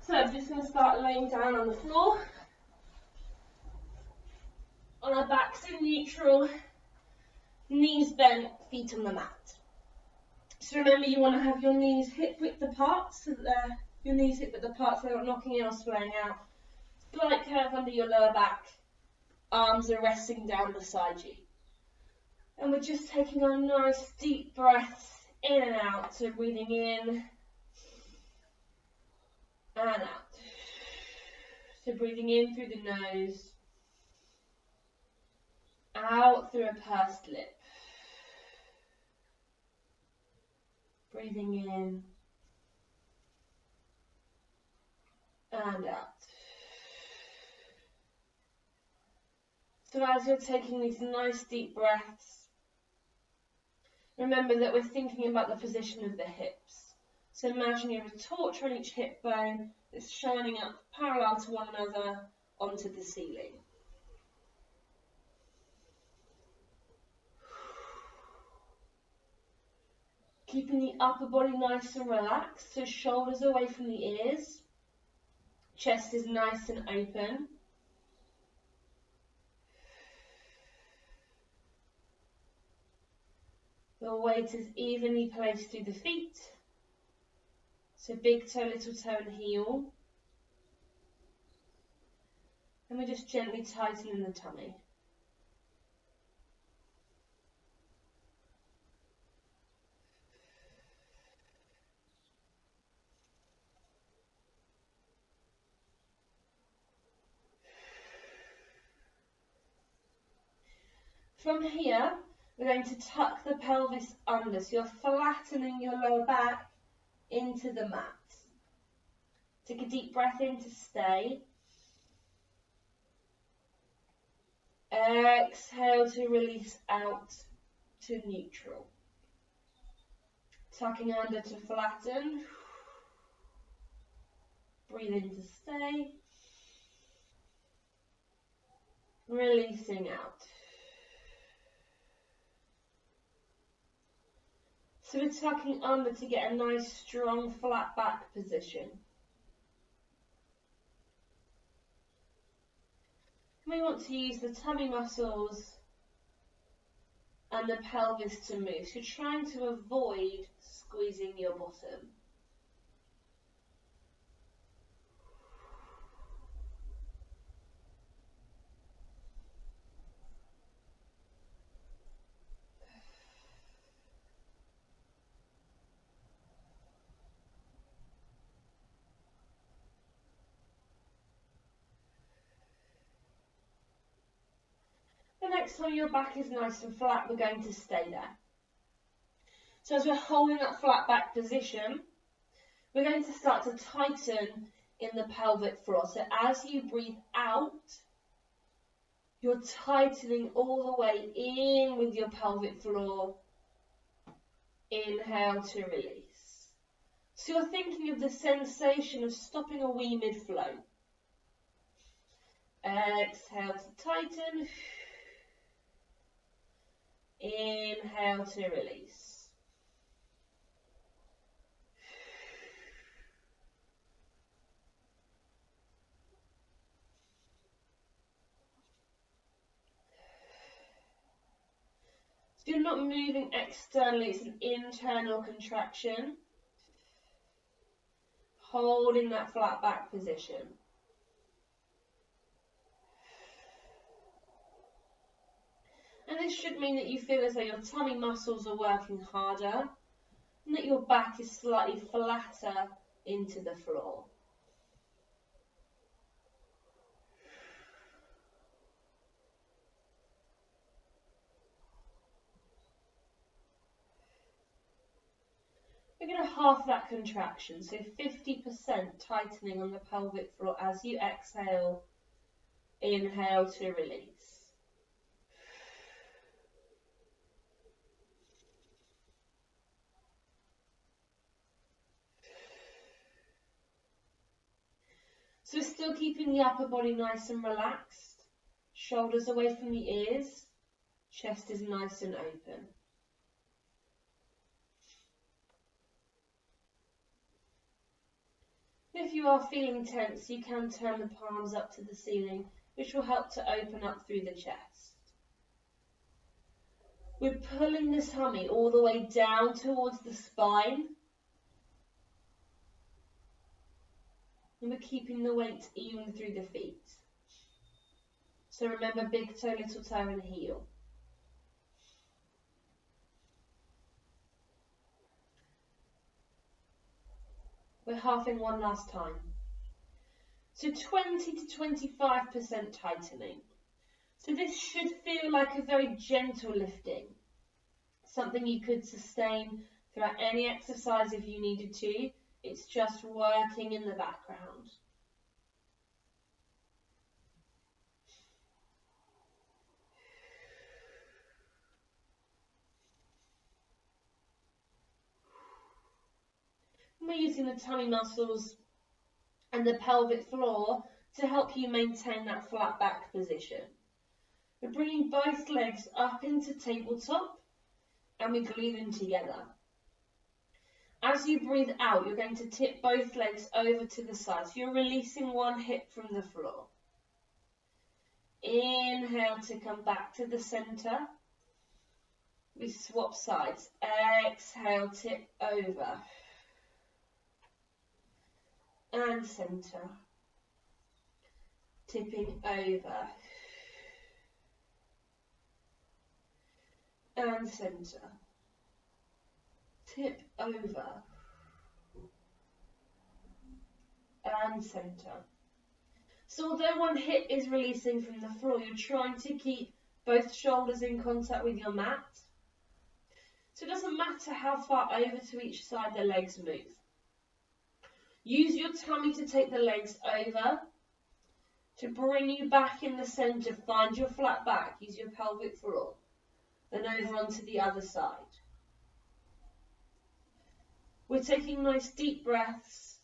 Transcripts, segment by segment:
So I'm just going to start laying down on the floor, on our backs in neutral, knees bent, feet on the mat. So remember, you want to have your knees hip width apart, so that your knees hip width apart, so they're not knocking in or swaying out. Slight curve under your lower back, arms are resting down beside you. And we're just taking our nice deep breaths in and out, so breathing in and out. So breathing in through the nose, out through a pursed lip. Breathing in and out. So as you're taking these nice deep breaths, remember that we're thinking about the position of the hips. So imagine you have a torch on each hip bone that's shining up parallel to one another onto the ceiling. Keeping the upper body nice and relaxed, so shoulders away from the ears, chest is nice and open. The weight is evenly placed through the feet, so big toe, little toe and heel. And we just gently tighten in the tummy. From here, we're going to tuck the pelvis under, so you're flattening your lower back into the mat. Take a deep breath in to stay. Exhale to release out to neutral. Tucking under to flatten. Breathe in to stay. Releasing out. So we're tucking under to get a nice strong flat back position. We want to use the tummy muscles and the pelvis to move. So trying to avoid squeezing your bottom. The next time your back is nice and flat, we're going to stay there. So as we're holding that flat back position, we're going to start to tighten in the pelvic floor. So as you breathe out, you're tightening all the way in with your pelvic floor. Inhale to release. So you're thinking of the sensation of stopping a wee mid-flow. Exhale to tighten. Inhale to release. So you're not moving externally, it's an internal contraction. Holding that flat back position. And this should mean that you feel as though your tummy muscles are working harder and that your back is slightly flatter into the floor. We're going to half that contraction, so 50% tightening on the pelvic floor as you exhale. Inhale to release. So we're still keeping the upper body nice and relaxed, shoulders away from the ears, chest is nice and open. if you are feeling tense, you can turn the palms up to the ceiling, which will help to open up through the chest. We're pulling the tummy all the way down towards the spine. And we're keeping the weight even through the feet. So remember, big toe, little toe and heel. We're halving one last time. So 20 to 25% tightening. So this should feel like a very gentle lifting. Something you could sustain throughout any exercise if you needed to. It's just working in the background. We're using the tummy muscles and the pelvic floor to help you maintain that flat back position. We're bringing both legs up into tabletop and we glue them together. As you breathe out, you're going to tip both legs over to the side. So you're releasing one hip from the floor. Inhale to come back to the center. We swap sides. Exhale, tip over. And center. Tipping over. And center. Tip over. And center. So although one hip is releasing from the floor, you're trying to keep both shoulders in contact with your mat. So it doesn't matter how far over to each side the legs move. Use your tummy to take the legs over, to bring you back in the center. Find your flat back, use your pelvic floor, then over onto the other side. We're taking nice deep breaths,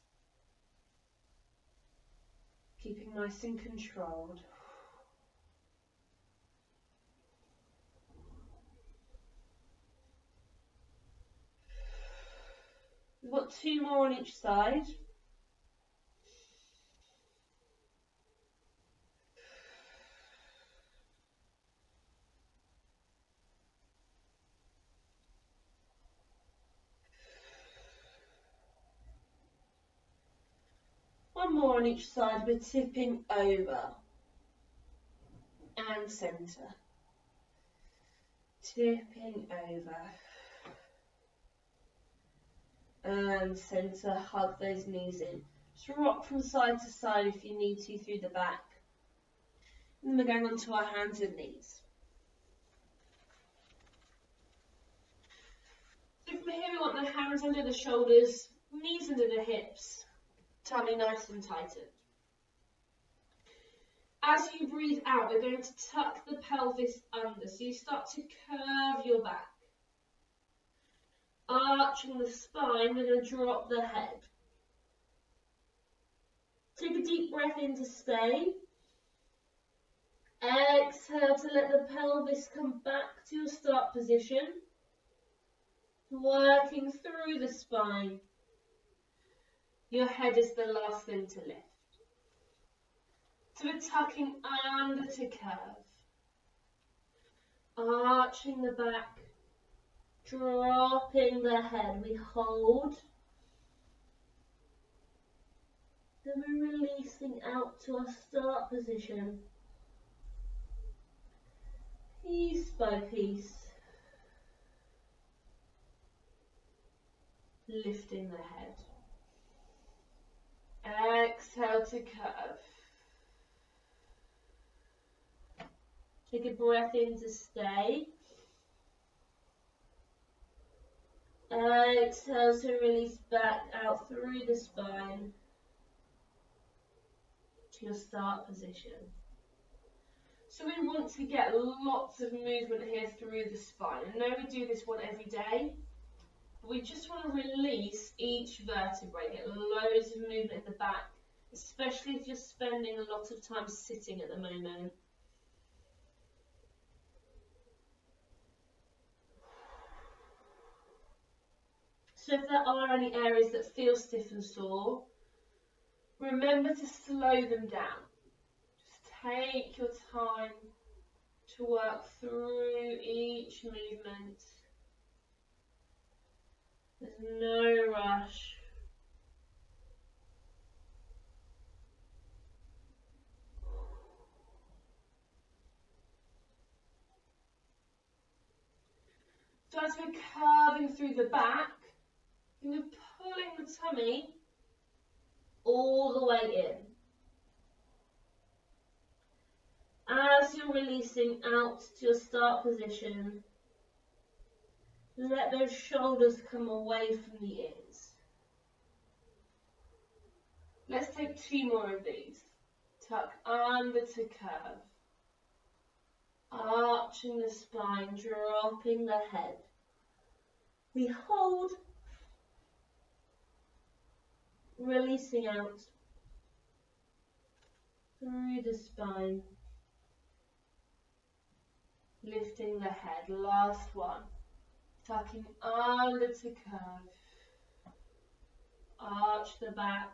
keeping nice and controlled. We've got 2 more on each side. One more on each side. We're tipping over and center. Tipping over and center. Hug those knees in. Just rock from side to side if you need to through the back. And then we're going on to our hands and knees. So from here we want the hands under the shoulders, knees under the hips, tummy nice and tightened. As you breathe out, we're going to tuck the pelvis under. So you start to curve your back. Arching the spine, we're going to drop the head. Take a deep breath in to stay. Exhale to let the pelvis come back to your start position. Working through the spine. Your head is the last thing to lift. So we're tucking under to curve. Arching the back. Dropping the head. We hold. Then we're releasing out to our start position. Piece by piece. Lifting the head. Exhale to curve. Take a breath in to stay. Exhale to release back out through the spine to your start position. So we want to get lots of movement here through the spine. I know we do this one every day, but we just want to release each vertebrae, get loads of movement in the back, especially if you're spending a lot of time sitting at the moment. So if there are any areas that feel stiff and sore, Remember to slow them down. Just take your time to work through each movement. There's no rush. So as we're curving through the back, we're pulling the tummy all the way in. As you're releasing out to your start position, let those shoulders come away from the ears. Let's take 2 more of these. Tuck under to curve. Arching the spine, dropping the head. We hold, releasing out through the spine. Lifting the head, last one. Tucking under to curve. Arch the back.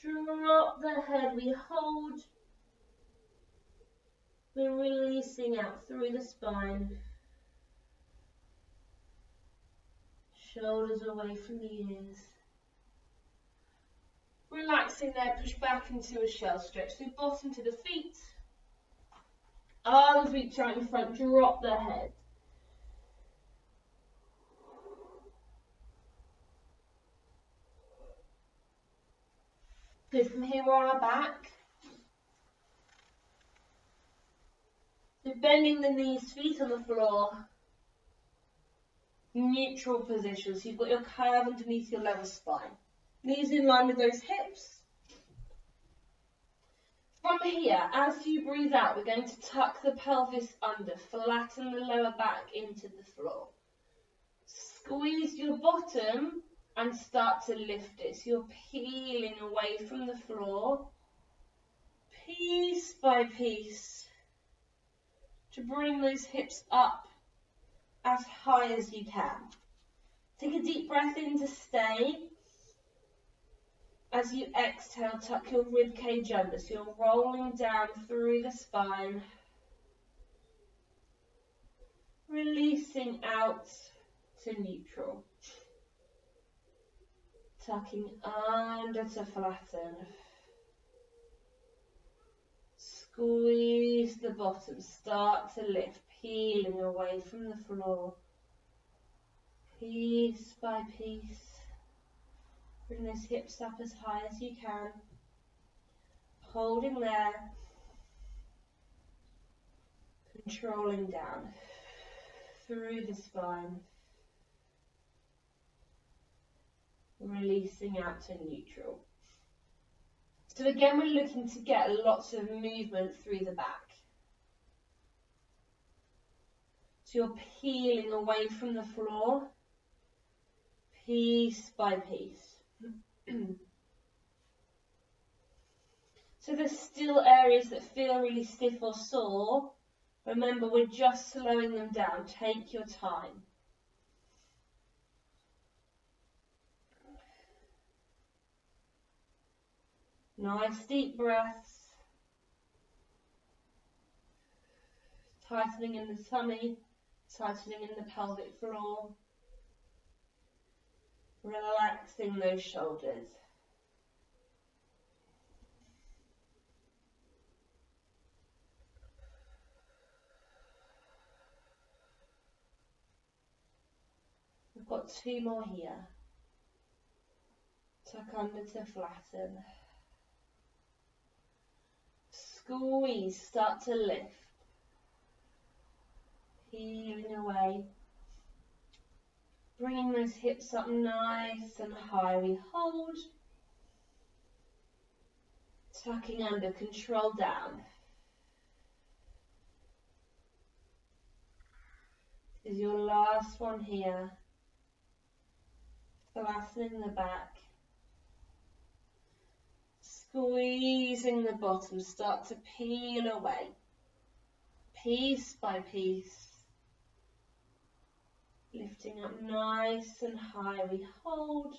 Drop the head, we hold. We're releasing out through the spine. Shoulders away from the ears. Relaxing there, push back into a shell stretch. So bottom to the feet. Arms reach out in front, drop the head. Good, from here we're on our back. So bending the knees, feet on the floor. Neutral position, so you've got your curve underneath your level spine. Knees in line with those hips. From here, as you breathe out, we're going to tuck the pelvis under, flatten the lower back into the floor. Squeeze your bottom and start to lift it. So you're peeling away from the floor, piece by piece, to bring those hips up as high as you can. Take a deep breath in to stay. As you exhale, tuck your rib cage under, so you're rolling down through the spine, releasing out to neutral, tucking under to flatten, squeeze the bottom, start to lift, peeling away from the floor, piece by piece. Bring those hips up as high as you can, holding there, controlling down through the spine, releasing out to neutral. So again, we're looking to get lots of movement through the back. So you're peeling away from the floor, piece by piece. So there's still areas that feel really stiff or sore. Remember, we're just slowing them down. Take your time. Nice deep breaths. Tightening in the tummy, tightening in the pelvic floor. Relaxing those shoulders. We've got 2 more here. Tuck under to flatten. Squeeze, start to lift. Peeling away. Bringing those hips up nice and high. We hold. Tucking under, control down. This is your last one here. Flattening the back. Squeezing the bottom, start to peel away. Piece by piece. Lifting up nice and high, we hold.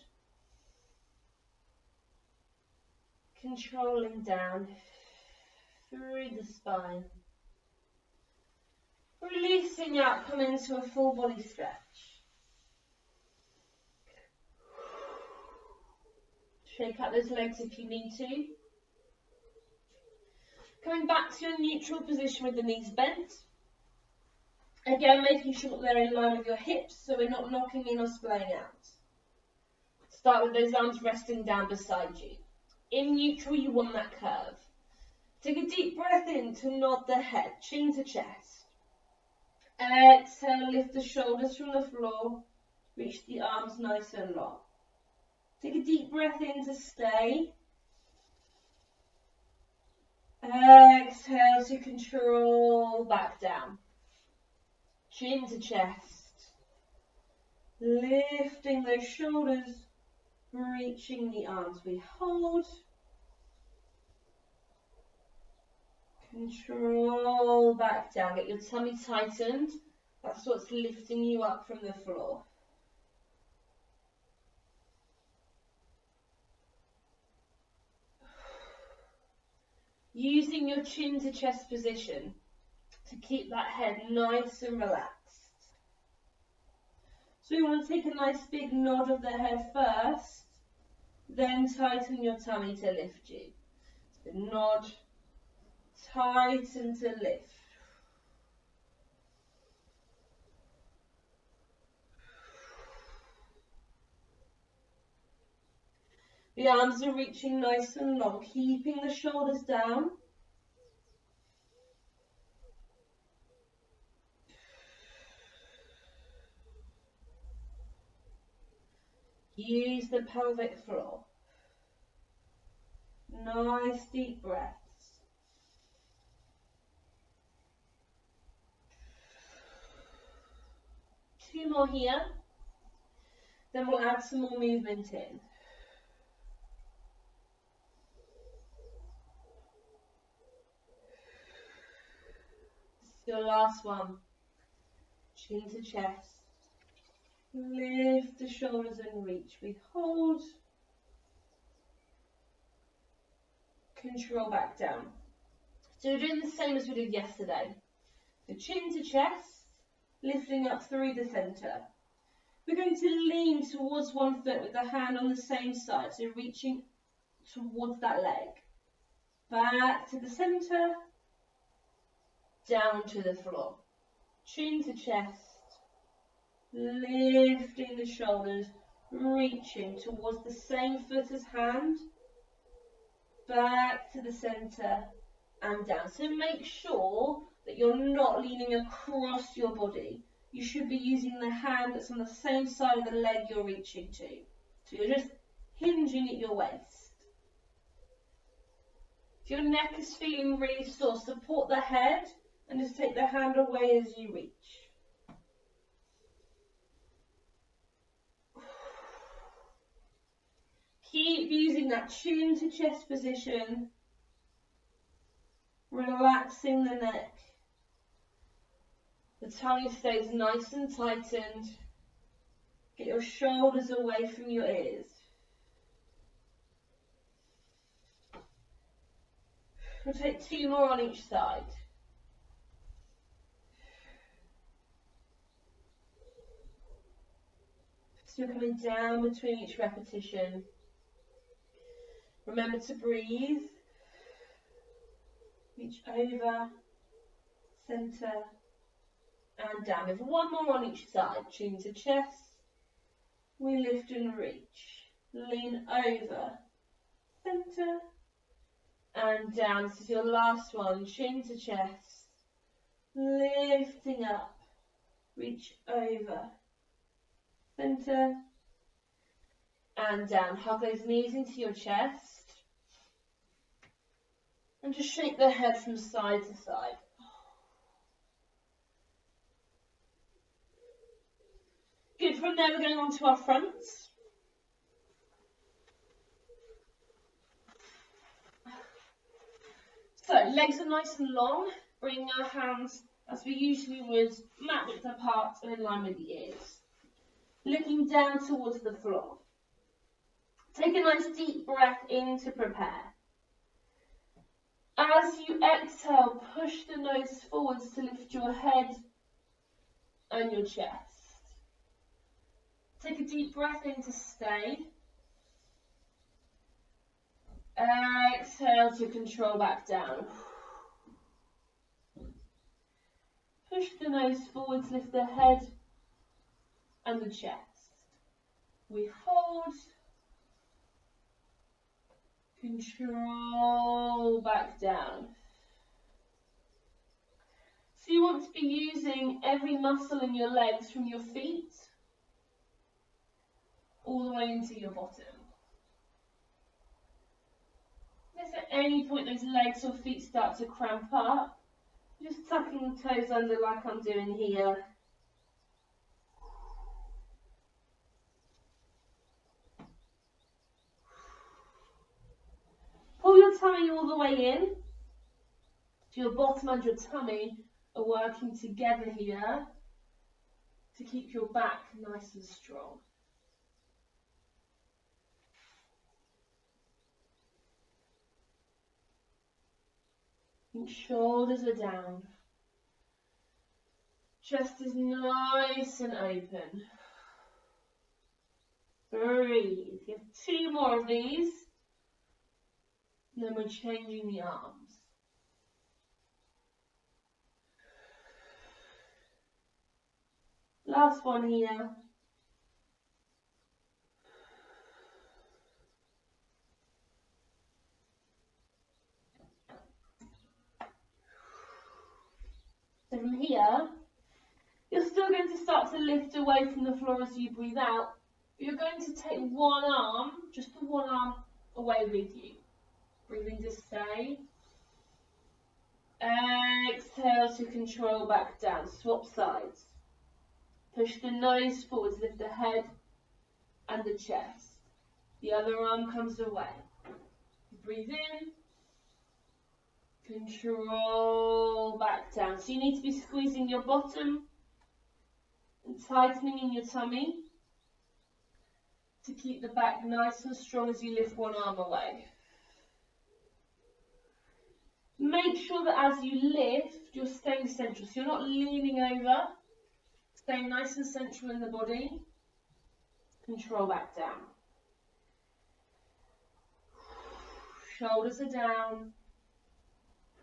controlling down through the spine. Releasing out, come into a full body stretch. Shake out those legs if you need to. Coming back to your neutral position with the knees bent. Again, making sure that they're in line with your hips so we're not knocking in or splaying out. Start with those arms resting down beside you. In neutral, you want that curve. Take a deep breath in to nod the head, chin to chest. Exhale, lift the shoulders from the floor, reach the arms nice and long. Take a deep breath in to stay. Exhale to control back down. Chin to chest. Lifting those shoulders, reaching the arms. We hold. Control back down. Get your tummy tightened. That's what's lifting you up from the floor. Using your chin to chest position to keep that head nice and relaxed. So you want to take a nice big nod of the head first, then tighten your tummy to lift you. So nod, tighten to lift. The arms are reaching nice and long, keeping the shoulders down. Use the pelvic floor. Nice deep breaths. Two more here. Then we'll add some more movement in. Your last one. Chin to chest. Lift the shoulders and reach. We hold. Control back down. So we're doing the same as we did yesterday. So chin to chest, lifting up through the centre. We're going to lean towards one foot with the hand on the same side. So reaching towards that leg. Back to the centre. Down to the floor. Chin to chest. Lifting the shoulders. Reaching towards the same foot as hand. Back to the centre and down. So make sure that you're not leaning across your body. You should be using the hand that's on the same side of the leg you're reaching to. So you're just hinging at your waist. If your neck is feeling really sore, support the head and just take the hand away as you reach. Keep using that chin to chest position, relaxing the neck. The tummy stays nice and tightened. Get your shoulders away from your ears. We'll take two more on each side. So you're coming down between each repetition. Remember to breathe. Reach over, centre, and down. We have one more on each side. Chin to chest. We lift and reach. Lean over, centre, and down. This is your last one. Chin to chest. Lifting up. Reach over, centre, and down. Hug those knees into your chest. And just shake the head from side to side. Good, from there we're going on to our fronts. So, legs are nice and long. Bring our hands, as we usually would, mat width apart and in line with the ears. Looking down towards the floor. Take a nice deep breath in to prepare. As you exhale, push the nose forwards to lift your head and your chest. Take a deep breath in to stay. Exhale to control back down. Push the nose forwards, lift the head and the chest. We hold. Control back down. So you want to be using every muscle in your legs from your feet all the way into your bottom. If at any point those legs or feet start to cramp up, just tucking the toes under like I'm doing here. Pull your tummy all the way in. So your bottom and your tummy are working together here to keep your back nice and strong. And shoulders are down. Chest is nice and open. Breathe. You have 2 more of these. And then we're changing the arms. Last one here. So from here, you're still going to start to lift away from the floor as you breathe out. But you're going to take one arm, just the one arm, away with you. Breathing to stay. Exhale to control back down. Swap sides. Push the nose forwards, lift the head and the chest. The other arm comes away. Breathe in. Control back down. So you need to be squeezing your bottom and tightening in your tummy to keep the back nice and strong as you lift one arm away. Make sure that as you lift, you're staying central. So you're not leaning over. Staying nice and central in the body. Control back down. Shoulders are down.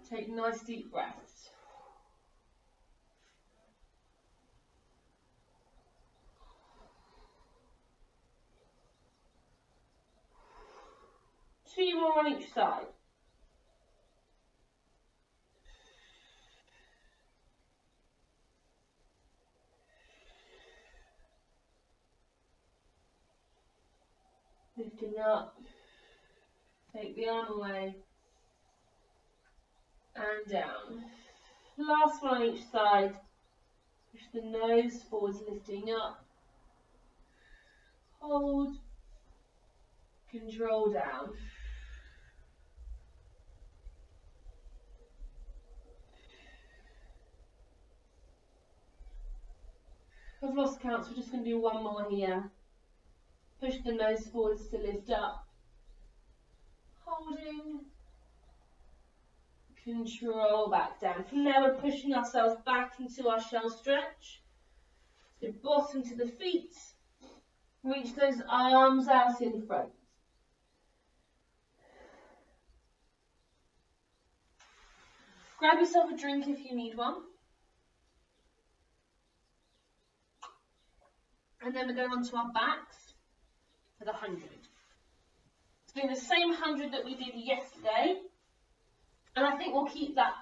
Take nice deep breaths. Two more on each side. Lifting up. Take the arm away. And down. Last one on each side. Push the nose forwards, lifting up. Hold. Control down. I've lost count, so we're just going to do one more here. Push the nose forwards to lift up. Holding. Control back down. From there, we're pushing ourselves back into our shell stretch. So bottom to the feet. Reach those arms out in front. Grab yourself a drink if you need one. And then we're going on to our backs for the 100. So doing the same 100 that we did yesterday. And I think we'll keep that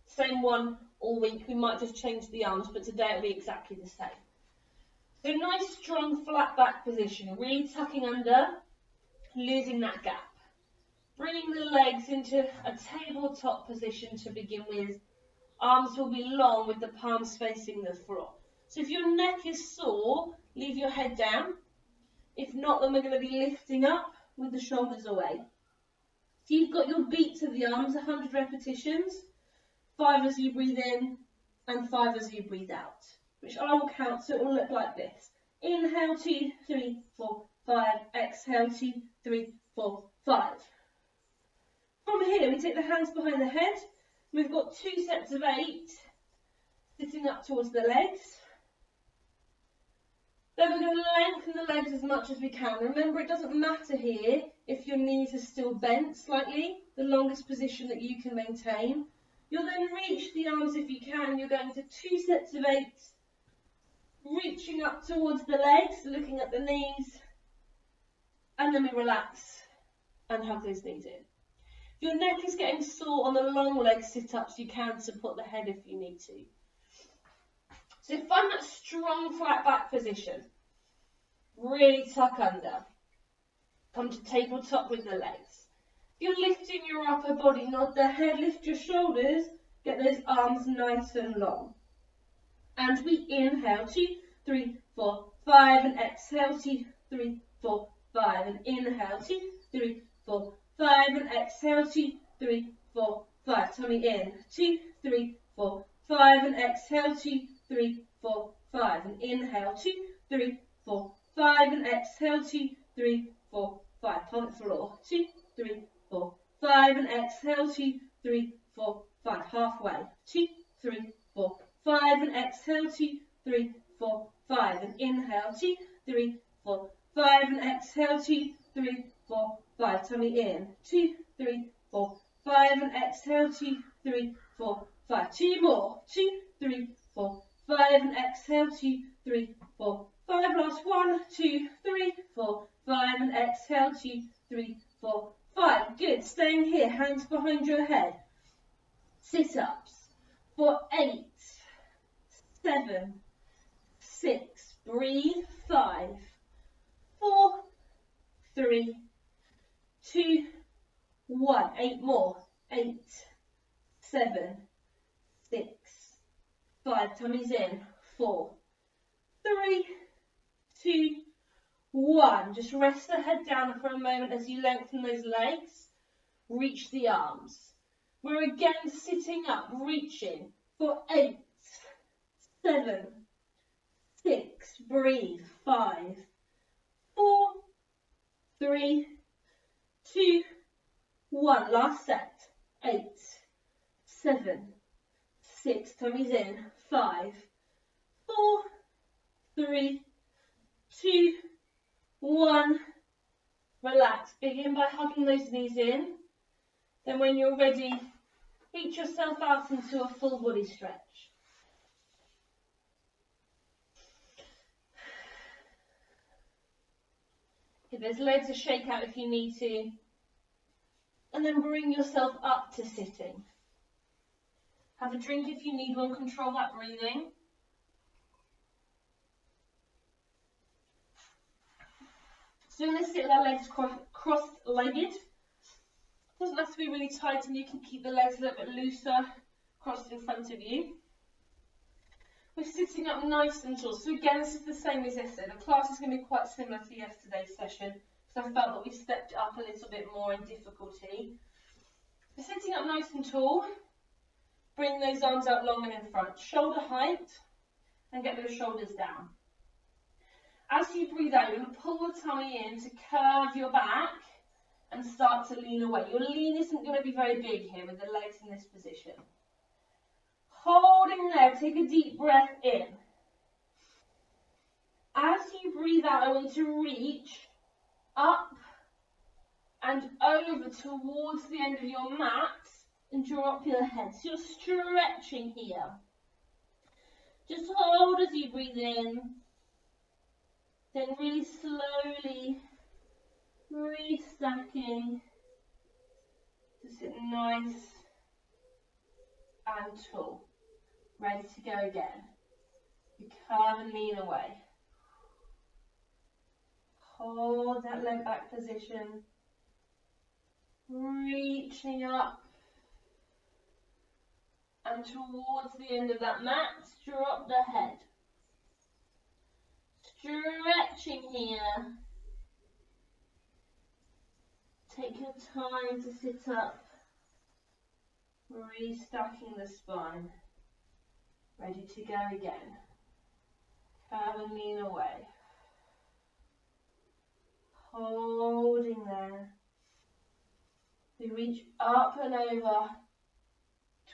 same one all week. We might just change the arms, but today it'll be exactly the same. So nice, strong, flat back position. Really tucking under, losing that gap. Bringing the legs into a tabletop position to begin with. Arms will be long with the palms facing the floor. So if your neck is sore, leave your head down. If not, then we're going to be lifting up with the shoulders away. So you've got your beats of the arms, 100 repetitions, 5 as you breathe in and 5 as you breathe out, which I will count, so it will look like this. Inhale, 2, 3, 4, 5. Exhale, 2, 3, 4, 5. From from here, we take the hands behind the head. We've got 2 sets of 8, sitting up towards the legs. Then we're going to lengthen the legs as much as we can. Remember, it doesn't matter here if your knees are still bent slightly, the longest position that you can maintain. You'll then reach the arms if you can. You're going to 2 sets of 8, reaching up towards the legs, looking at the knees, and then we relax and hug those knees in. If your neck is getting sore on the long leg sit-ups, you can support the head if you need to. So find that strong flat back position. Really tuck under. Come to tabletop with the legs. If you're lifting your upper body, nod the head, lift your shoulders, get those arms nice and long. And we inhale, 2, 3, 4, 5, and exhale, 2, 3, 4, 5, and inhale, 2, 3, 4, 5, and exhale, 2, 3, 4, 5. Tummy in, 2, 3, 4, 5, and exhale, 2, 3, 4, 5, and inhale, 2, 3, 4, 5, and exhale, 2, 3, 4, 5. Pelvic floor, 2, 3, 4, 5, and exhale, 2, 3, 4, 5. Halfway, 2, 3, 4, 5, and exhale, 2, 3, 4, 5, and inhale, 2, 3, 4, 5, and exhale, 2, 3, 4, 5. Tummy in, 2, 3, 4, 5, and exhale, 2, 3, 4, 5. 2 more, 2, 3, 4, 5, and exhale, 2, 3, 4, 5. Last 1, 2, 3, 4, 5, and exhale, 2, 3, 4, 5. Good. Staying here, hands behind your head. Sit-ups for 8, 7, 6. Breathe. 5, 4, 3, 2, 1. 8 more. 8, 7, 6, 5. Tummies in. 4, 3, 2, 1. Just rest the head down for a moment as you lengthen those legs. Reach the arms. We're again sitting up, reaching for 8, 7, 6. Breathe. 5, 4, 3, 2, 1. Last set. 8, 7, 6. Tummies in. 5, 4, 3, 2, 1. Relax. Begin by hugging those knees in. Then when you're ready, reach yourself out into a full body stretch. Give those legs a shake out if you need to. And then bring yourself up to sitting. Have a drink if you need one. Control that breathing. So we're going to sit with our legs cross-legged. Doesn't have to be really tight, and you can keep the legs a little bit looser, crossed in front of you. We're sitting up nice and tall. So again, this is the same as yesterday. The class is going to be quite similar to yesterday's session, because I felt that we stepped up a little bit more in difficulty. We're sitting up nice and tall. Bring those arms out long and in front. Shoulder height, and get those shoulders down. As you breathe out, you're going to pull the tummy in to curve your back and start to lean away. Your lean isn't going to be very big here with the legs in this position. Holding there, take a deep breath in. As you breathe out, I want to reach up and over towards the end of your mat and draw up your head. So you're stretching here. Just hold as you breathe in. Then really slowly restacking to sit nice and tall. Ready to go again. You curve and lean away. Hold that leg back position. Reaching up and towards the end of that mat, drop the head. Stretching here. Take your time to sit up. Restacking the spine. Ready to go again. Curve and lean away. Holding there. We reach up and over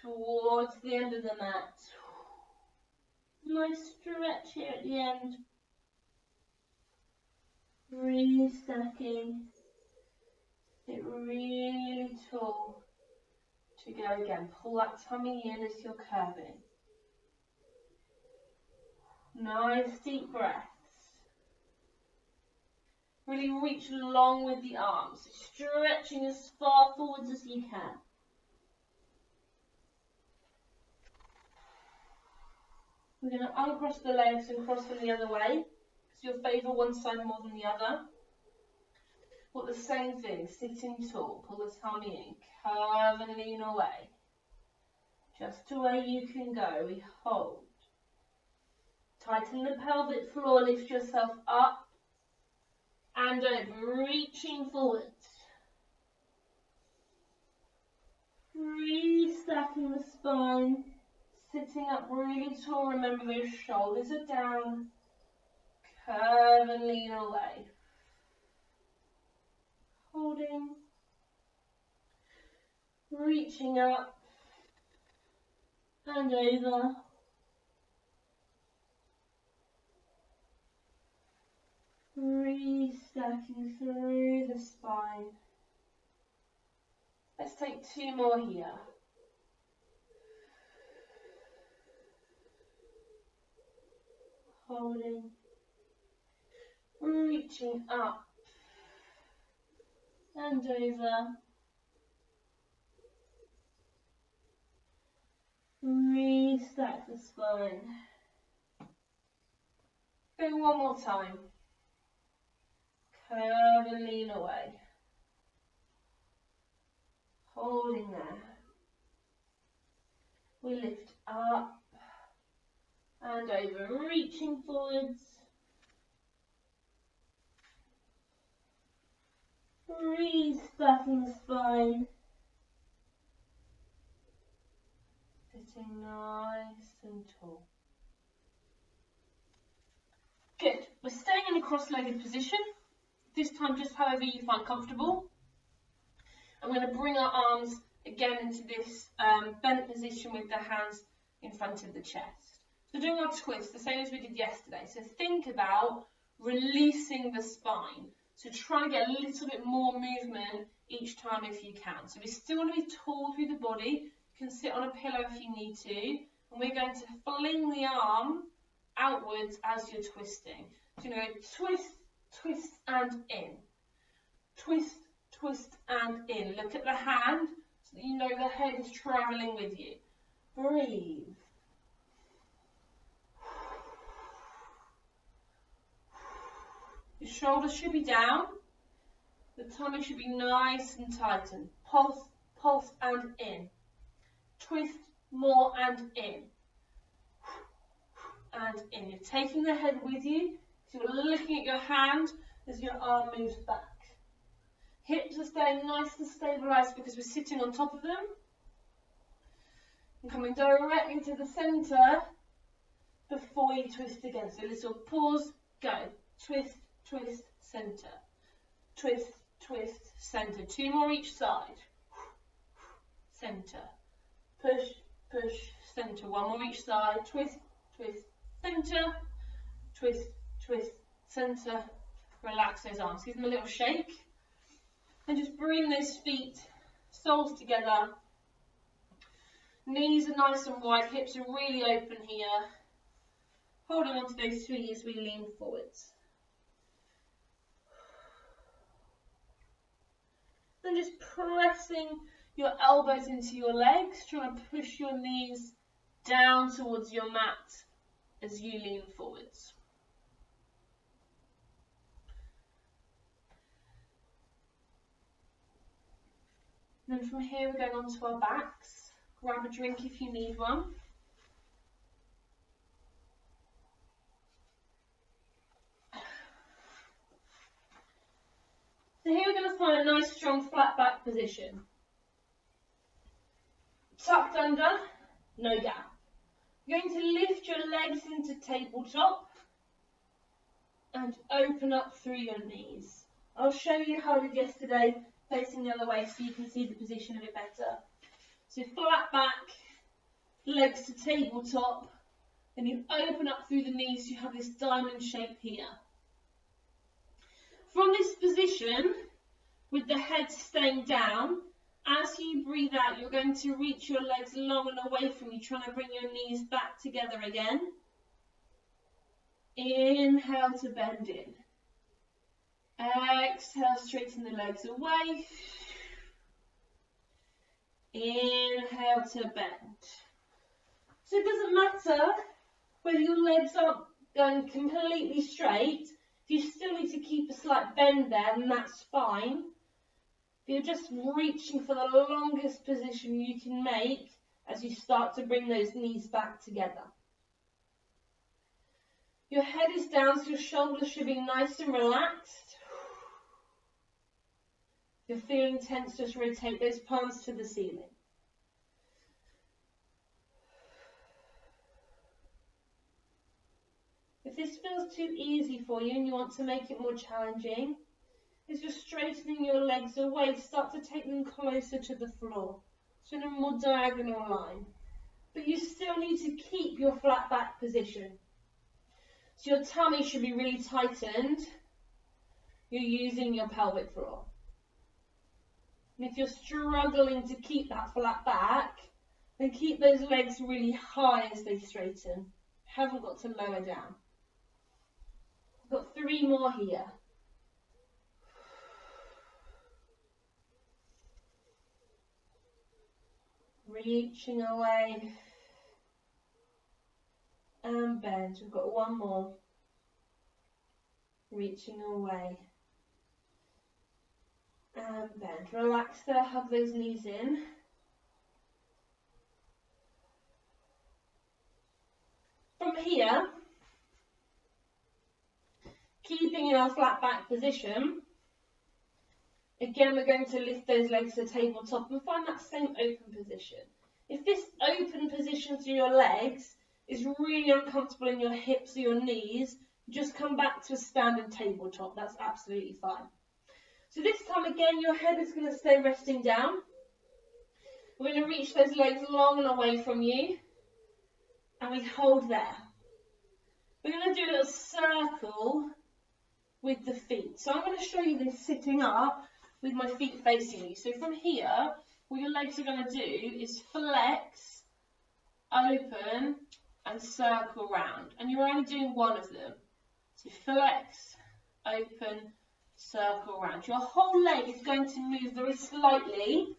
towards the end of the mat. Nice stretch here at the end. Restacking. Sit really tall. To go again. Pull that tummy in as you're curving. Nice deep breaths. Really reach long with the arms, stretching as far forwards as you can. We're going to uncross the legs and cross them the other way, because you'll favour one side more than the other. But the same thing, sitting tall, pull the tummy in, curve and lean away. Just to where you can go, we hold. Tighten the pelvic floor, lift yourself up and over, reaching forwards. Restacking the spine, sitting up really tall, remember those shoulders are down, curve and lean away. Holding, reaching up and over. Restacking through the spine. Let's take 2 more here. Holding, reaching up and over. Restack the spine. Go one more time. Curve and lean away. Holding there. We lift up and over, reaching forwards. Restacking the spine. Sitting nice and tall. Good. We're staying in a cross-legged position. This time just however you find comfortable. I'm going to bring our arms again into this bent position with the hands in front of the chest. So doing our twist, the same as we did yesterday. So think about releasing the spine. So try and get a little bit more movement each time if you can. So we still want to be tall through the body. You can sit on a pillow if you need to. And we're going to fling the arm outwards as you're twisting. So you're going to go twist, twist and in. Twist, twist and in. Look at the hand so that you know the head is travelling with you. Breathe. Your shoulders should be down. The tummy should be nice and tightened. Pulse, pulse and in. Twist more and in. And in. You're taking the head with you. So you're looking at your hand as your arm moves back. Hips are staying nice and stabilised because we're sitting on top of them. And coming directly to the centre before you twist again. So a little pause, go. Twist, twist, centre. Twist, twist, centre. 2 more each side. Centre. Push, push, centre. 1 more each side. Twist, twist, centre. Twist, twist, centre. Relax those arms. Give them a little shake. And just bring those feet, soles together. Knees are nice and wide. Hips are really open here. Holding on to those feet as we lean forwards. Then just pressing your elbows into your legs, trying to push your knees down towards your mat as you lean forwards. And then from here we're going on to our backs. Grab a drink if you need one. So here we're going to find a nice strong flat back position. Tucked under, no gap. You're going to lift your legs into tabletop and open up through your knees. I'll show you how I did yesterday facing the other way so you can see the position a bit better. So flat back, legs to tabletop, then you open up through the knees so you have this diamond shape here. From this position, with the head staying down, as you breathe out, you're going to reach your legs long and away from you, trying to bring your knees back together again. Inhale to bend in. Exhale, straighten the legs away. Inhale to bend. So it doesn't matter whether your legs aren't going completely straight. If you still need to keep a slight bend there, then that's fine. You're just reaching for the longest position you can make as you start to bring those knees back together. Your head is down, so your shoulders should be nice and relaxed. If you're feeling tense, just rotate those palms to the ceiling. If this feels too easy for you and you want to make it more challenging, as you're straightening your legs away, start to take them closer to the floor, so in a more diagonal line. But you still need to keep your flat back position. So your tummy should be really tightened. You're using your pelvic floor. And if you're struggling to keep that flat back, then keep those legs really high as they straighten. Haven't got to lower down. I've got 3 more here. Reaching away and bend. We've got 1 more. Reaching away and bend. Relax there, hug those knees in. From here, keeping in our flat back position, again we're going to lift those legs to the tabletop and find that same open position. If this open position to your legs is really uncomfortable in your hips or your knees, just come back to a standing tabletop. That's absolutely fine. So this time again, your head is going to stay resting down. We're going to reach those legs long and away from you, and we hold there. We're going to do a little circle with the feet. So I'm going to show you this sitting up with my feet facing you. So from here, what your legs are going to do is flex, open, and circle round. And you're only doing one of them. So flex, open, circle round. Your whole leg is going to move very slightly.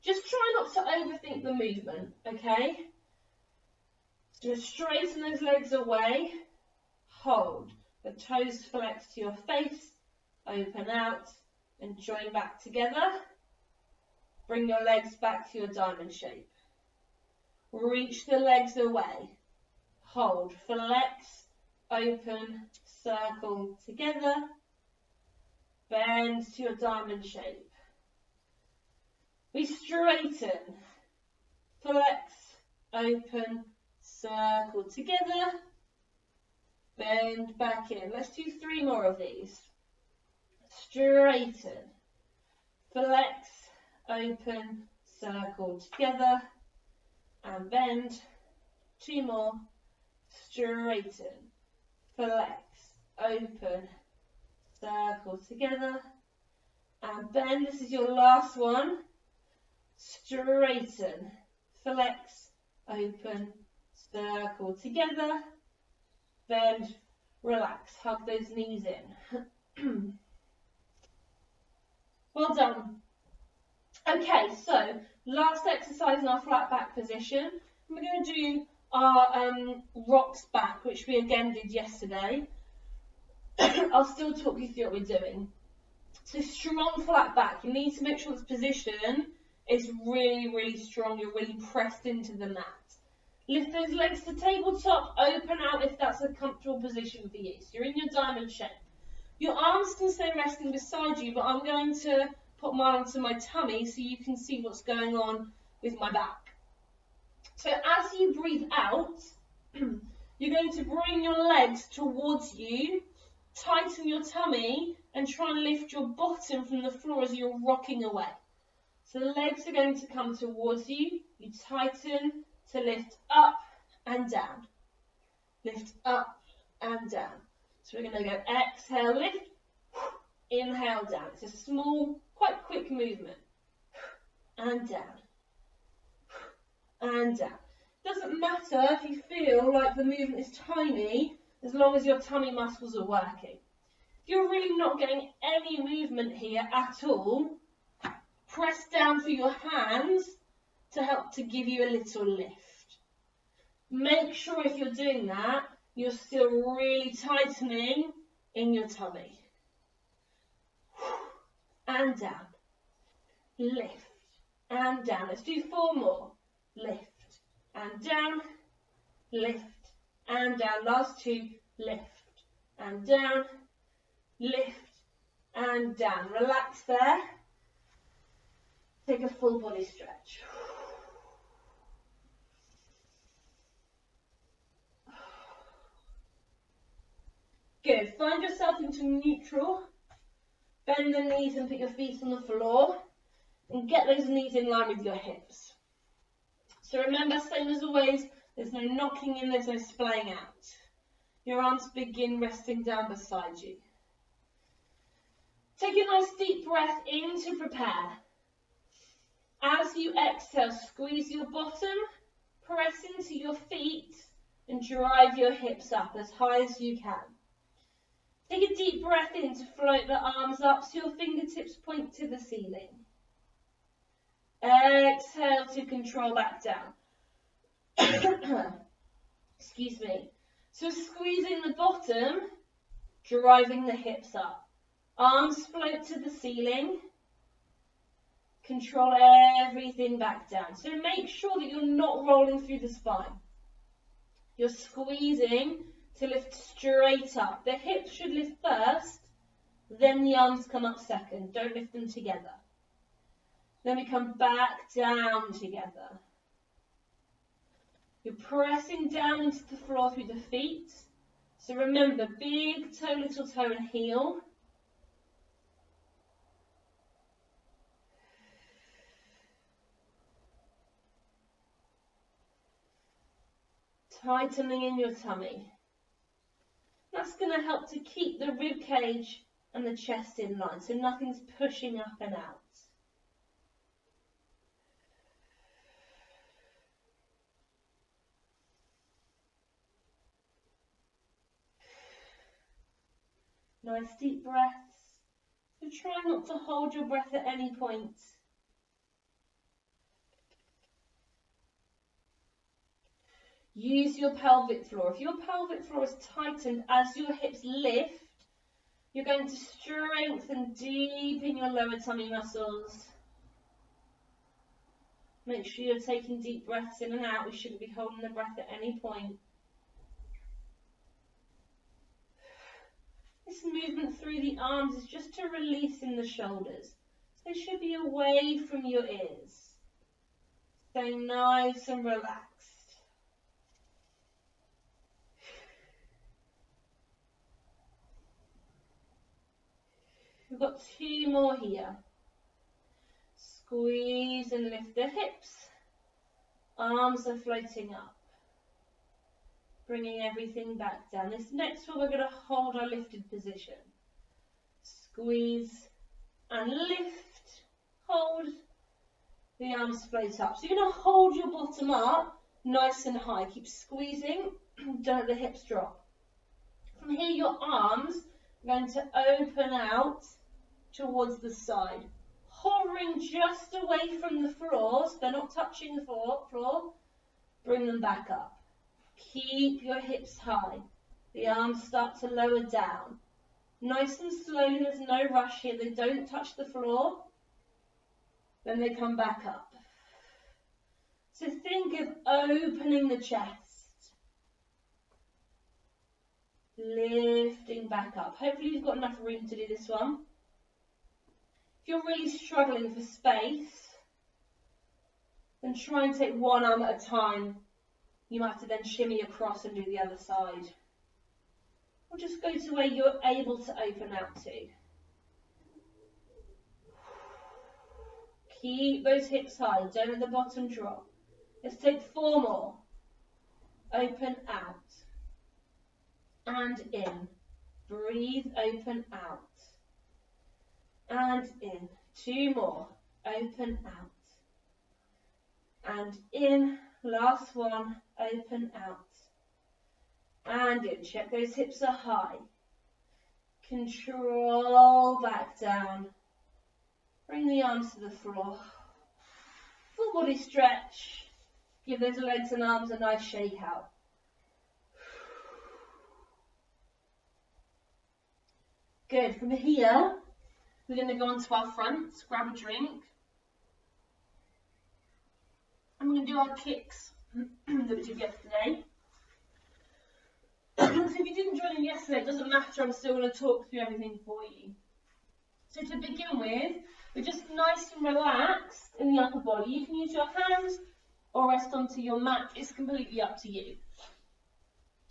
Just try not to overthink the movement, okay? So just straighten those legs away, hold. The toes flex to your face, open out, and join back together. Bring your legs back to your diamond shape. Reach the legs away, hold, flex, open, circle together, bend to your diamond shape. We straighten, flex, open, circle together, bend back in. Let's do 3 more of these. Straighten, flex, open, circle together, and bend. 2 more. Straighten, flex, open, circle together, and bend. This is your last one. Straighten, flex, open, circle together, bend, relax, hug those knees in. Well done. Okay, so last exercise in our flat back position. We're going to do our rocks back, which we again did yesterday. I'll still talk you through what we're doing. So strong flat back. You need to make sure this position is really, really strong. You're really pressed into the mat. Lift those legs to tabletop, open out if that's a comfortable position for you. So you're in your diamond shape. Your arms can stay resting beside you, but I'm going to put mine onto my tummy so you can see what's going on with my back. So as you breathe out, you're going to bring your legs towards you, tighten your tummy, and try and lift your bottom from the floor as you're rocking away. So the legs are going to come towards you. You tighten to lift up and down. Lift up and down. So we're going to go exhale, lift, inhale, down. It's a small, quite quick movement. And down. And down. Doesn't matter if you feel like the movement is tiny, as long as your tummy muscles are working. If you're really not getting any movement here at all, press down through your hands to help to give you a little lift. Make sure if you're doing that, you're still really tightening in your tummy. And down. Lift. And down. Let's do 4 more. Lift. And down. Lift. And down. Last 2. Lift. And down. Lift. And down. Relax there. Take a full body stretch. Good. Find yourself into neutral. Bend the knees and put your feet on the floor. And get those knees in line with your hips. So remember, same as always, there's no knocking in, there's no splaying out. Your arms begin resting down beside you. Take a nice deep breath in to prepare. As you exhale, squeeze your bottom, press into your feet and drive your hips up as high as you can. Take a deep breath in to float the arms up so your fingertips point to the ceiling. Exhale to control back down. Excuse me. So squeezing the bottom, driving the hips up. Arms float to the ceiling. Control everything back down. So make sure that you're not rolling through the spine. You're squeezing to lift straight up. The hips should lift first, then the arms come up second. Don't lift them together. Then we come back down together. You're pressing down into the floor through the feet. So remember, big toe, little toe and heel. Tightening in your tummy. That's going to help to keep the rib cage and the chest in line, so nothing's pushing up and out. Nice deep breaths. So try not to hold your breath at any point. Use your pelvic floor. If your pelvic floor is tightened as your hips lift, you're going to strengthen deep in your lower tummy muscles. Make sure you're taking deep breaths in and out. We shouldn't be holding the breath at any point. This movement through the arms is just to release in the shoulders. So they should be away from your ears. Stay nice and relaxed. We've got 2 more here. Squeeze and lift the hips. Arms are floating up. Bringing everything back down. This next one we're going to hold our lifted position. Squeeze and lift. Hold. The arms float up. So you're going to hold your bottom up nice and high. Keep squeezing. Don't let the hips drop. From here your arms are going to open out towards the side. Hovering just away from the floor, so they're not touching the floor. Bring them back up. Keep your hips high. The arms start to lower down. Nice and slowly, there's no rush here. They don't touch the floor. Then they come back up. So think of opening the chest. Lifting back up. Hopefully you've got enough room to do this one. If you're really struggling for space, then try and take one arm at a time. You might have to then shimmy across and do the other side. Or just go to where you're able to open out to. Keep those hips high, don't let the bottom drop. Let's take 4 more. Open out. And in. Breathe, open out. And in. 2 more. Open out. And in. Last one. Open out. And in. Check those hips are high. Control back down. Bring the arms to the floor. Full body stretch. Give those legs and arms a nice shake out. Good. From here, we're going to go onto our fronts, grab a drink. And we're going to do our kicks that we did yesterday. So if you didn't join in yesterday, it doesn't matter, I'm still going to talk through everything for you. So to begin with, we're just nice and relaxed in the upper body. You can use your hands or rest onto your mat. It's completely up to you.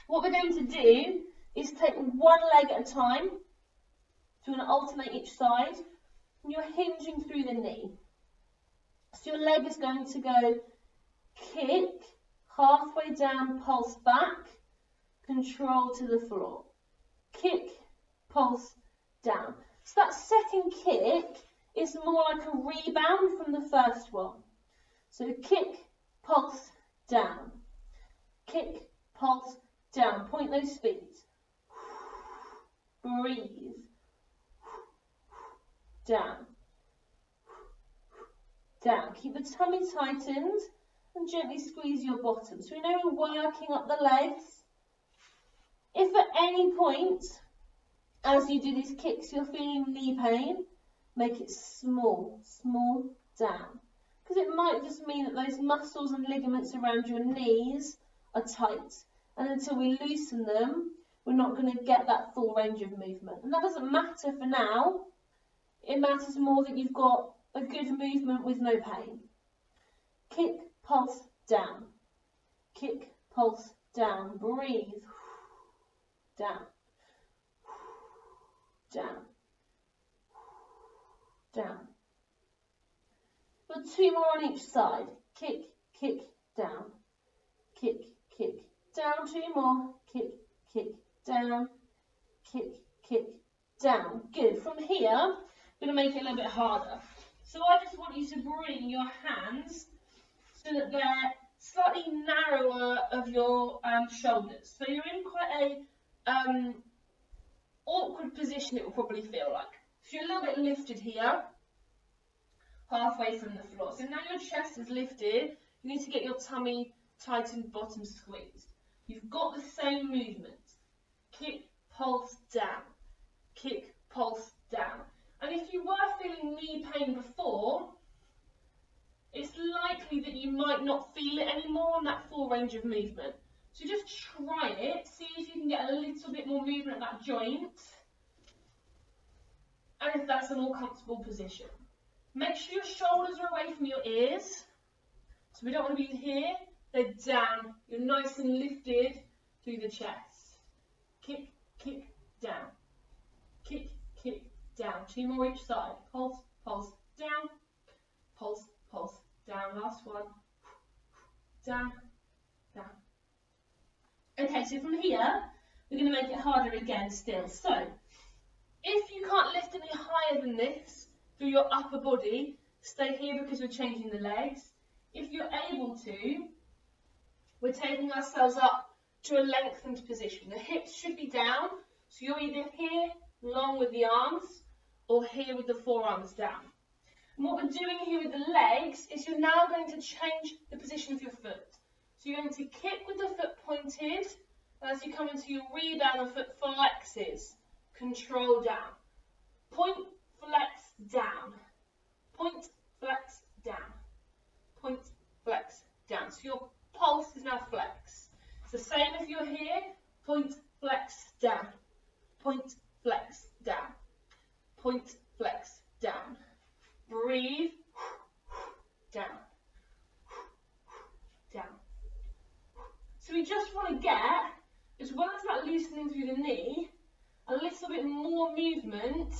What we're going to do is take one leg at a time. So we're going to alternate each side. And you're hinging through the knee. So your leg is going to go kick, halfway down, pulse back, control to the floor. Kick, pulse down. So that second kick is more like a rebound from the first one. So kick, pulse, down. Kick, pulse, down. Point those feet. Breathe. Down. Down. Keep the tummy tightened and gently squeeze your bottom. So we know we're working up the legs. If at any point, as you do these kicks, you're feeling knee pain, make it small, small, down. Because it might just mean that those muscles and ligaments around your knees are tight. And until we loosen them, we're not going to get that full range of movement. And that doesn't matter for now. It matters more that you've got a good movement with no pain. Kick, pulse, down. Kick, pulse, down. Breathe. Down. Down. Down. But 2 more on each side. Kick, kick, down. Kick, kick, down. 2 more. Kick, kick, down. Kick, kick, down. Good. From here, I'm going to make it a little bit harder. So I just want you to bring your hands so that they're slightly narrower of your shoulders. So you're in quite a awkward position, it will probably feel like. So you're a little bit lifted here, halfway from the floor. So now your chest is lifted, you need to get your tummy tightened, bottom squeezed. You've got the same movement. Kick, pulse, down. Kick, pulse, down. And if you were feeling knee pain before, it's likely that you might not feel it anymore on that full range of movement. So just try it, see if you can get a little bit more movement at that joint, and if that's a more comfortable position. Make sure your shoulders are away from your ears, so we don't want to be here, they're down, you're nice and lifted through the chest. Kick, kick, down. Kick, kick, down. 2 more each side. Pulse, pulse, down. Pulse, pulse, down. Last one. Down, down. Okay, so from here, we're going to make it harder again still. So, if you can't lift any higher than this through your upper body, stay here because we're changing the legs. If you're able to, we're taking ourselves up to a lengthened position. The hips should be down, so you're either here, long with the arms, or here with the forearms down. And what we're doing here with the legs is you're now going to change the position of your foot. So you're going to kick with the foot pointed, and as you come into your rebound, the foot flexes. Control down. Point, flex, down. Point, flex, down. Point, flex, down. So your pulse is now flex. It's the same if you're here. Point, flex, down. Point, flex, down. Point, flex, down. Breathe. Down. Down. So we just want to get, as well as that loosening through the knee, a little bit more movement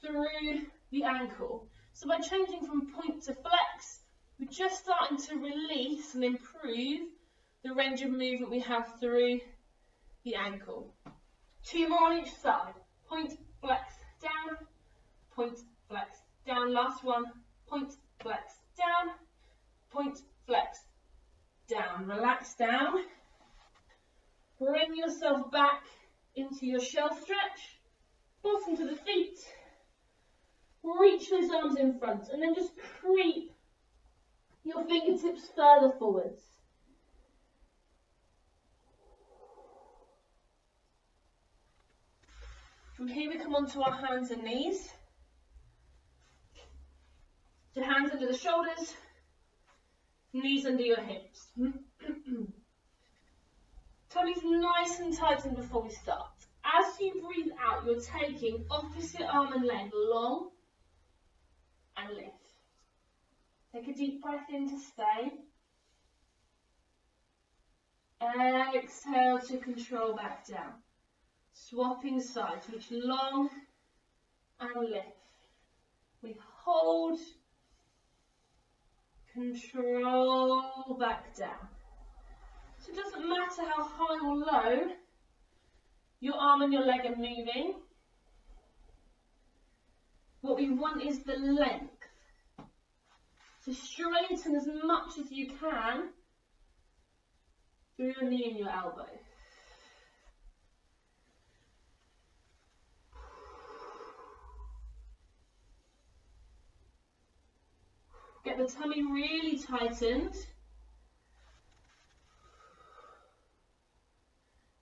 through the ankle. So by changing from point to flex, we're just starting to release and improve the range of movement we have through the ankle. 2 more on each side. Point, flex, down, point, flex, down. Last one. Point, flex, down, point, flex, down. Relax down. Bring yourself back into your shelf stretch. Bottom to the feet. Reach those arms in front and then just creep your fingertips further forwards. From here we come onto our hands and knees. So hands under the shoulders, knees under your hips. Tummy's nice and tightened before we start. As you breathe out, you're taking opposite arm and leg long and lift. Take a deep breath in to stay. Exhale to control back down. Swapping sides, reach long and lift. We hold, control back down. So it doesn't matter how high or low your arm and your leg are moving. What we want is the length. So straighten as much as you can through your knee and your elbow. Get the tummy really tightened.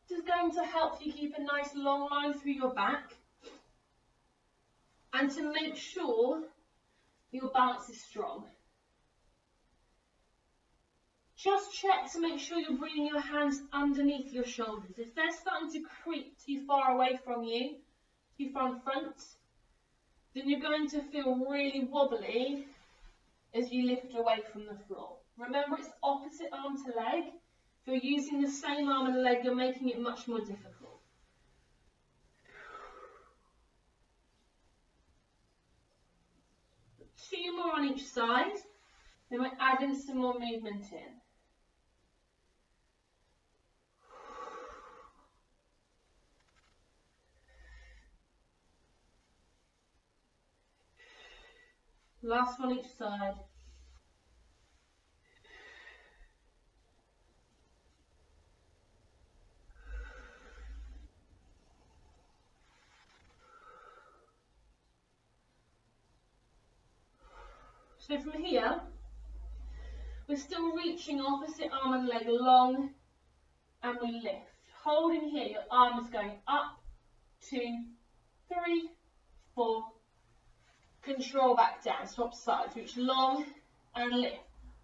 This is going to help you keep a nice long line through your back and to make sure your balance is strong. Just check to make sure you're bringing your hands underneath your shoulders. If they're starting to creep too far away from you, too far in front, then you're going to feel really wobbly as you lift away from the floor. Remember, it's opposite arm to leg. If you're using the same arm and leg, you're making it much more difficult. Two more on each side, then we're adding some more movement in. Last one each side. So from here, we're still reaching opposite arm and leg long, and we lift. Holding here, your arm is going up, 2, 3, 4. Control back down, swap sides, reach long and lift.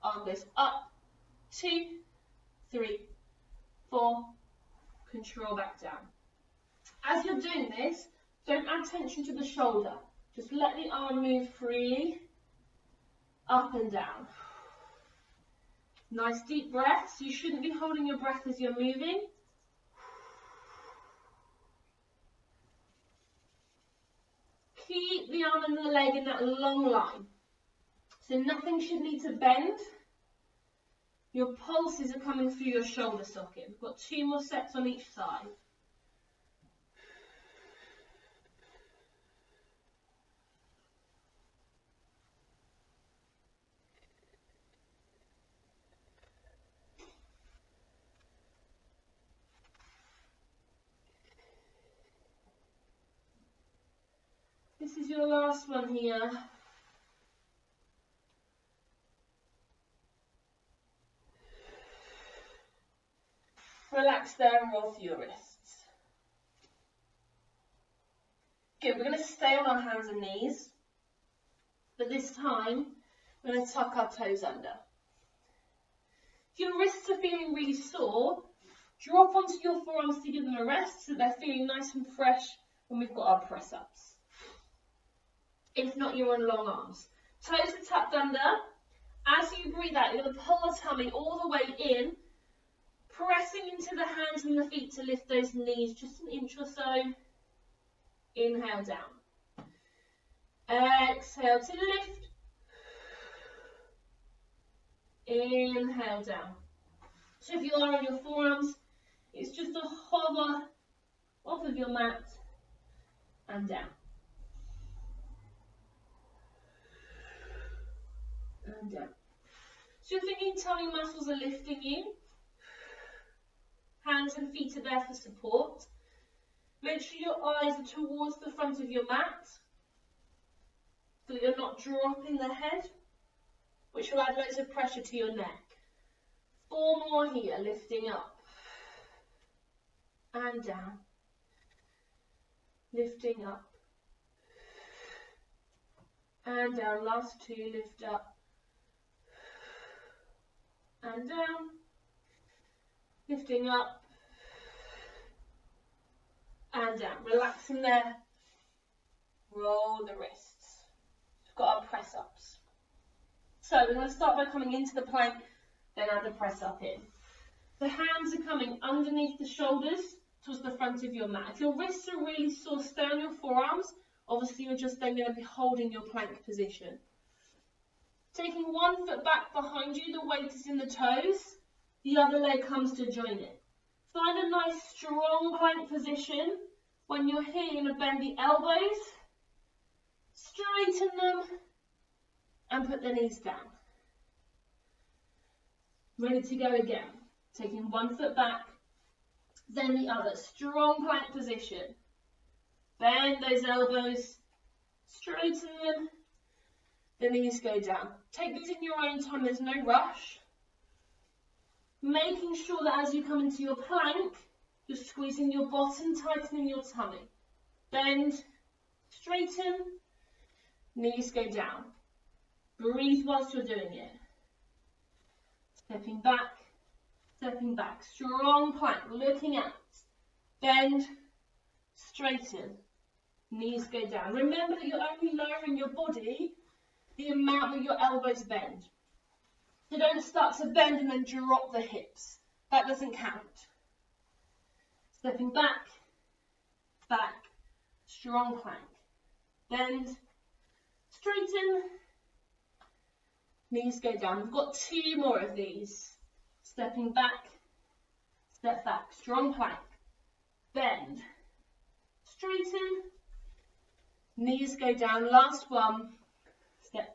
Arm goes up, 2, 3, 4. Control back down. As you're doing this, don't add tension to the shoulder. Just let the arm move freely, up and down. Nice deep breaths. You shouldn't be holding your breath as you're moving. Keep the arm and the leg in that long line. So nothing should need to bend. Your pulses are coming through your shoulder socket. We've got 2 more sets on each side. This is your last one here. Relax there and roll through your wrists. Good, we're going to stay on our hands and knees, but this time we're going to tuck our toes under. If your wrists are feeling really sore, drop onto your forearms to give them a rest so they're feeling nice and fresh when we've got our press-ups. If not, you're on long arms. Toes are tucked under. As you breathe out, you're going to pull the tummy all the way in, pressing into the hands and the feet to lift those knees just an inch or so. Inhale down. Exhale to lift. Inhale down. So if you are on your forearms, it's just a hover off of your mat and down. And down. So you're thinking tummy muscles are lifting you. Hands and feet are there for support. Make sure your eyes are towards the front of your mat so that you're not dropping the head, which will add loads of pressure to your neck. 4 more here, lifting up and down. Lifting up and down. Last 2, lift up and down. Lifting up and down. Relaxing there. Roll the wrists. We've got our press ups. So we're going to start by coming into the plank, then add the press up in. The hands are coming underneath the shoulders towards the front of your mat. If your wrists are really sore, stay on your forearms. Obviously you're just then going to be holding your plank position. Taking one foot back behind you, the weight is in the toes. The other leg comes to join it. Find a nice strong plank position. When you're here, you're going to bend the elbows, straighten them, and put the knees down. Ready to go again. Taking one foot back, then the other. Strong plank position. Bend those elbows, straighten them, the knees go down. Take these in your own time, there's no rush. Making sure that as you come into your plank, you're squeezing your bottom, tightening your tummy. Bend, straighten, knees go down. Breathe whilst you're doing it. Stepping back, strong plank, looking out. Bend, straighten, knees go down. Remember that you're only lowering your body the amount that your elbows bend. So don't start to bend and then drop the hips. That doesn't count. Stepping back, strong plank. Bend, straighten, knees go down. We've got 2 more of these. Stepping back, step back, strong plank. Bend, straighten, knees go down. Last one. Step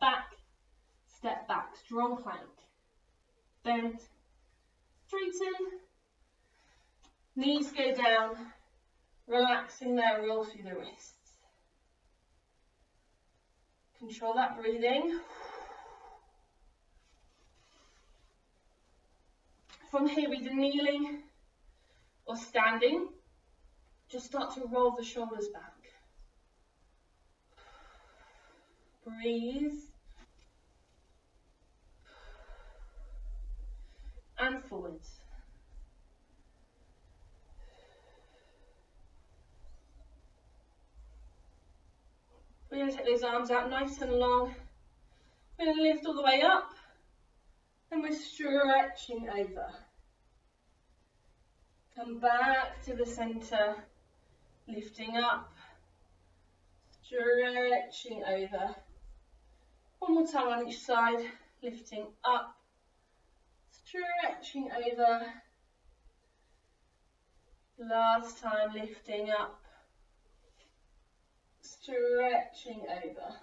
back, strong plank. Bend, straighten, knees go down, relaxing there, roll through the wrists. Control that breathing. From here, either kneeling or standing, just start to roll the shoulders back. Breathe. And forwards. We're going to take those arms out nice and long. We're going to lift all the way up. And we're stretching over. Come back to the center. Lifting up. Stretching over. One more time on each side. Lifting up. Stretching over. Last time, lifting up. Stretching over.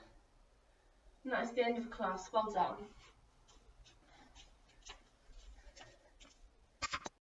And that's the end of class. Well done.